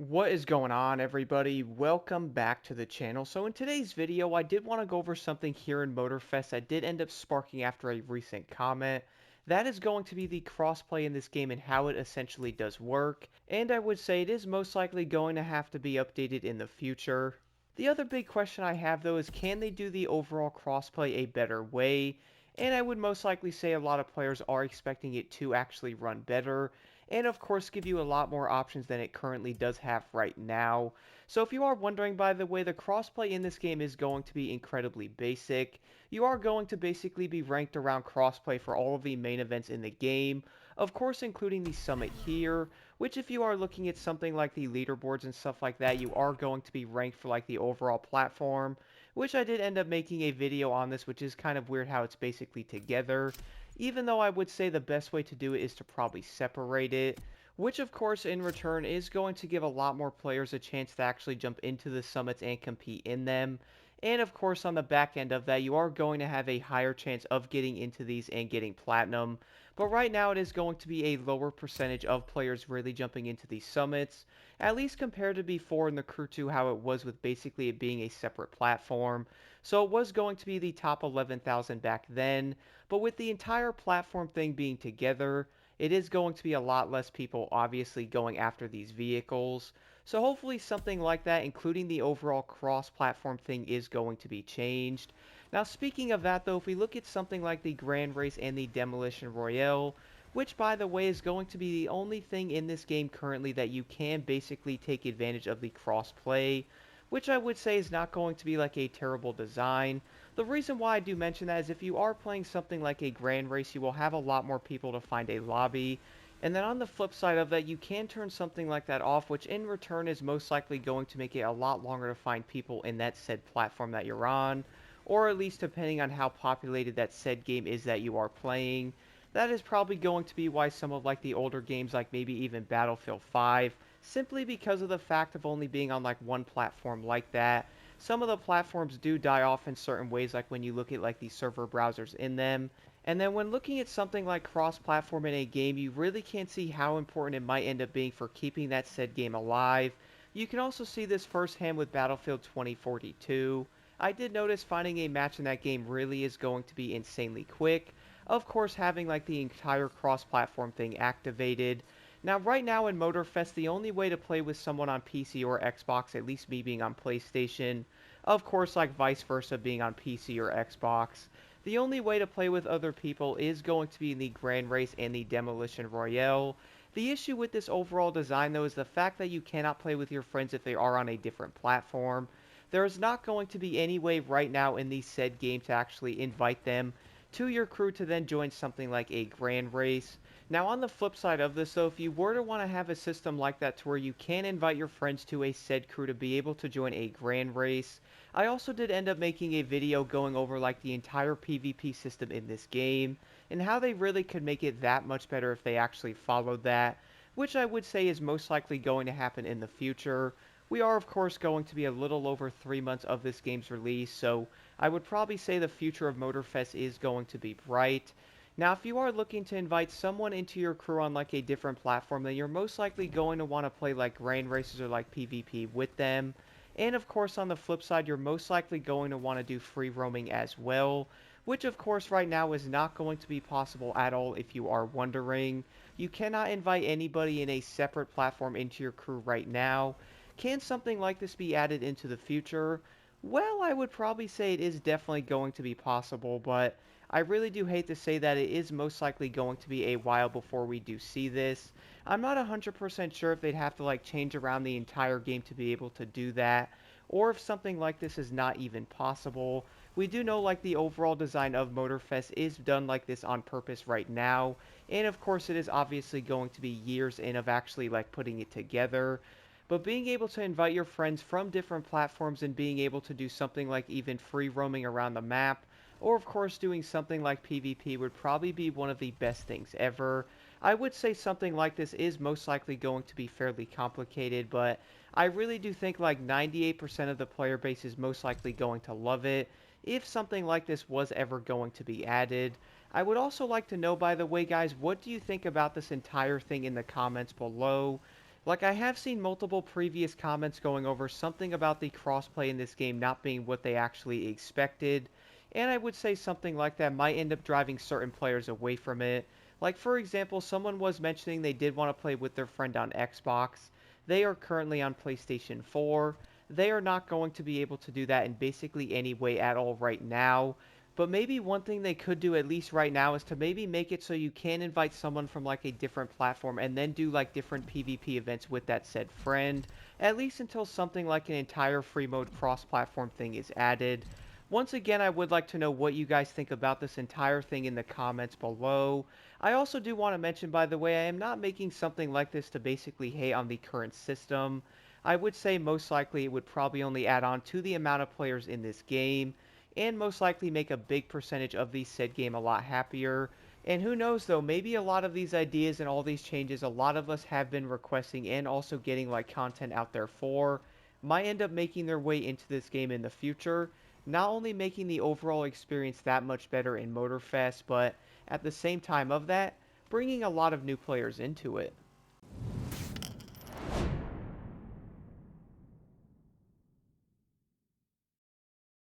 What is going on, everybody? Welcome back to the channel. So in today's video, I did want to go over something here in Motorfest that did end up sparking after a recent comment. That is going to be the crossplay in this game and how it essentially does work. And I would say it is most likely going to have to be updated in the future. The other big question I have though is, can they do the overall crossplay a better way? And I would most likely say a lot of players are expecting it to actually run better, and of course give you a lot more options than it currently does have right now. So if you are wondering, by the way, the crossplay in this game is going to be incredibly basic. You are going to basically be ranked around crossplay for all of the main events in the game, of course including the summit here, which if you are looking at something like the leaderboards and stuff like that, you are going to be ranked for like the overall platform, which I did end up making a video on this, which is kind of weird how it's basically together, even though I would say the best way to do it is to probably separate it, which of course in return is going to give a lot more players a chance to actually jump into the summits and compete in them. And of course on the back end of that, you are going to have a higher chance of getting into these and getting platinum. But right now it is going to be a lower percentage of players really jumping into these summits, at least compared to before in the Crew 2 how it was with basically it being a separate platform. So it was going to be the top 11,000 back then, but with the entire platform thing being together, it is going to be a lot less people obviously going after these vehicles. So hopefully something like that, including the overall cross-platform thing, is going to be changed. Now speaking of that though, if we look at something like the Grand Race and the Demolition Royale, which by the way is going to be the only thing in this game currently that you can basically take advantage of the cross-play, which I would say is not going to be like a terrible design. The reason why I do mention that is if you are playing something like a Grand Race, you will have a lot more people to find a lobby. And then on the flip side of that, you can turn something like that off, which in return is most likely going to make it a lot longer to find people in that said platform that you're on, or at least depending on how populated that said game is that you are playing. That is probably going to be why some of like the older games, like maybe even Battlefield 5, simply because of the fact of only being on like one platform like that, some of the platforms do die off in certain ways, like when you look at like the server browsers in them. And then when looking at something like cross-platform in a game, you really can't see how important it might end up being for keeping that said game alive. You can also see this firsthand with Battlefield 2042. I did notice finding a match in that game really is going to be insanely quick. Of course, having like the entire cross-platform thing activated. Now, right now in Motorfest, the only way to play with someone on PC or Xbox, at least me being on PlayStation, of course, like vice versa being on PC or Xbox, the only way to play with other people is going to be in the Grand Race and the Demolition Royale. The issue with this overall design, though, is the fact that you cannot play with your friends if they are on a different platform. There is not going to be any way right now in the said game to actually invite them to your crew to then join something like a Grand Race. Now, on the flip side of this, though, if you were to want to have a system like that to where you can invite your friends to a said crew to be able to join a Grand Race, I also did end up making a video going over like the entire PvP system in this game and how they really could make it that much better if they actually followed that, which I would say is most likely going to happen in the future. We are of course going to be a little over 3 months of this game's release, so I would probably say the future of Motorfest is going to be bright. Now, if you are looking to invite someone into your crew on like a different platform, then you're most likely going to want to play like Grand Races or like PvP with them. And of course, on the flip side, you're most likely going to want to do free roaming as well, which of course right now is not going to be possible at all if you are wondering. You cannot invite anybody in a separate platform into your crew right now. Can something like this be added into the future? Well, I would probably say it is definitely going to be possible, but I really do hate to say that it is most likely going to be a while before we do see this. I'm not 100% sure if they'd have to like change around the entire game to be able to do that, or if something like this is not even possible. We do know like the overall design of Motorfest is done like this on purpose right now, and of course it is obviously going to be years in of actually like putting it together. But being able to invite your friends from different platforms and being able to do something like even free roaming around the map, or of course doing something like PvP, would probably be one of the best things ever. I would say something like this is most likely going to be fairly complicated, but I really do think like 98% of the player base is most likely going to love it if something like this was ever going to be added. I would also like to know, by the way, guys, what do you think about this entire thing in the comments below? Like, I have seen multiple previous comments going over something about the crossplay in this game not being what they actually expected, and I would say something like that might end up driving certain players away from it. Like, for example, someone was mentioning they did want to play with their friend on Xbox. They are currently on PlayStation 4. They are not going to be able to do that in basically any way at all right now. But maybe one thing they could do at least right now is to maybe make it so you can invite someone from like a different platform and then do like different PvP events with that said friend, at least until something like an entire free mode cross-platform thing is added. Once again, I would like to know what you guys think about this entire thing in the comments below. I also do want to mention, by the way, I am not making something like this to basically hate on the current system. I would say most likely it would probably only add on to the amount of players in this game, and most likely make a big percentage of the said game a lot happier. And who knows though, maybe a lot of these ideas and all these changes a lot of us have been requesting and also getting like content out there for might end up making their way into this game in the future, not only making the overall experience that much better in Motorfest, but at the same time of that, bringing a lot of new players into it.